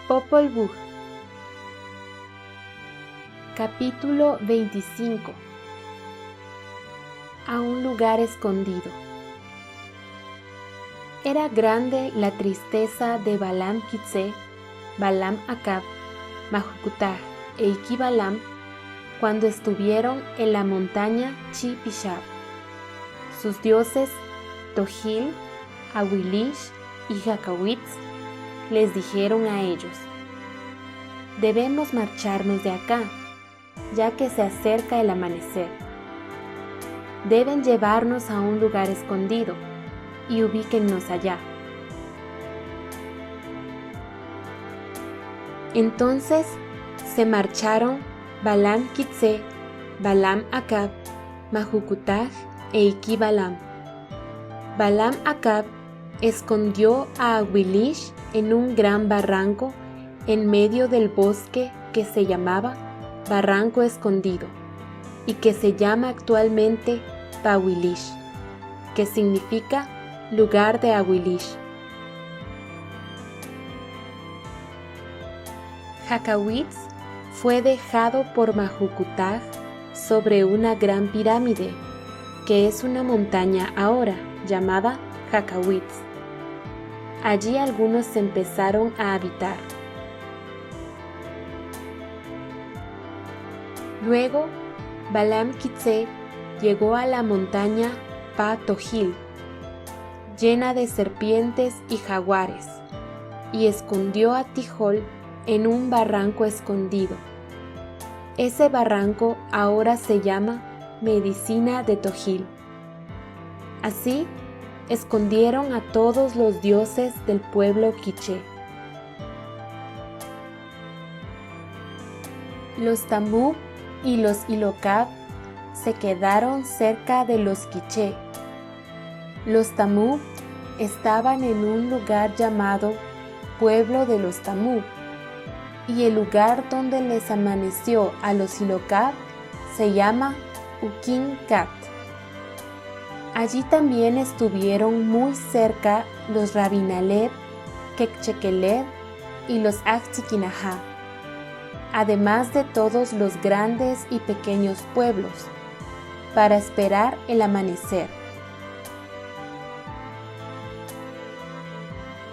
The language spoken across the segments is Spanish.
Popol Vuh. Capítulo 25. A un lugar escondido. Era grande la tristeza de Balam Quitze, Balam Acab, Majucutag e Iqui-Balam cuando estuvieron en la montaña Chi Pishab. Sus dioses Tohil, Awilish y Jacawitz les dijeron a ellos: debemos marcharnos de acá, ya que se acerca el amanecer. Deben llevarnos a un lugar escondido y ubíquennos allá. Entonces se marcharon Balam Quitze, Balam Acab, Majucutag e Iqui-Balam. Balam Acab escondió a Awilish en un gran barranco en medio del bosque que se llamaba Barranco Escondido y que se llama actualmente Bawilish, que significa lugar de Awilish. Jacawitz fue dejado por Majucutag sobre una gran pirámide, que es una montaña ahora llamada Jacawitz. Allí algunos empezaron a habitar. Luego, Balam Quitze llegó a la montaña Pa Tohil, llena de serpientes y jaguares, y escondió a Tijol en un barranco escondido. Ese barranco ahora se llama Medicina de Tohil. Así, escondieron a todos los dioses del pueblo quiché. Los Tamub y los Ilocab se quedaron cerca de los quiché. Los Tamub estaban en un lugar llamado Pueblo de los Tamub, y el lugar donde les amaneció a los Ilocab se llama Ukin Kat. Allí también estuvieron muy cerca los Rabinaleb, Kekchekeleb y los Axtiquinajá, además de todos los grandes y pequeños pueblos, para esperar el amanecer.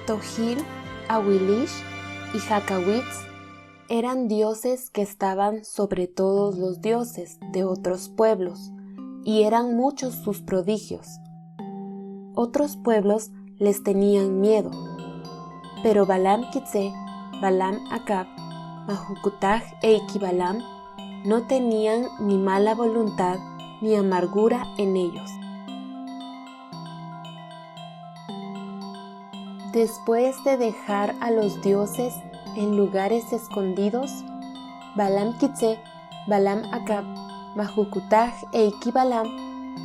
Tohil, Awilish y Jacawitz eran dioses que estaban sobre todos los dioses de otros pueblos, y eran muchos sus prodigios. Otros pueblos les tenían miedo, pero Balam Quitze, Balam Acab, Majucutag e Iqui-Balam no tenían ni mala voluntad ni amargura en ellos. Después de dejar a los dioses en lugares escondidos, Balam Quitze, Balam Acab, Majucutag e Iqui-Balam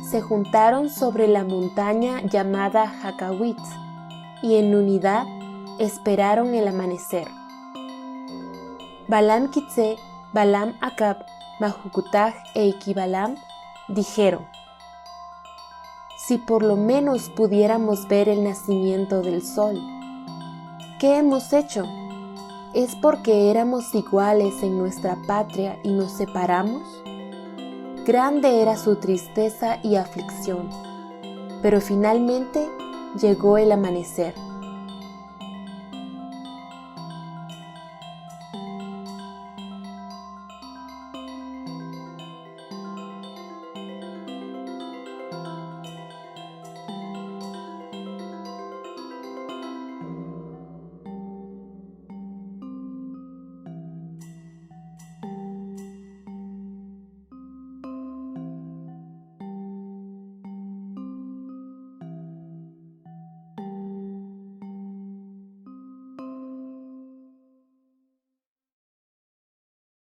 se juntaron sobre la montaña llamada Jacawitz y en unidad esperaron el amanecer. Balam Quitze, Balam Acab, Majucutag e Iqui-Balam dijeron: si por lo menos pudiéramos ver el nacimiento del sol. ¿Qué hemos hecho? ¿Es porque éramos iguales en nuestra patria y nos separamos? Grande era su tristeza y aflicción, pero finalmente llegó el amanecer.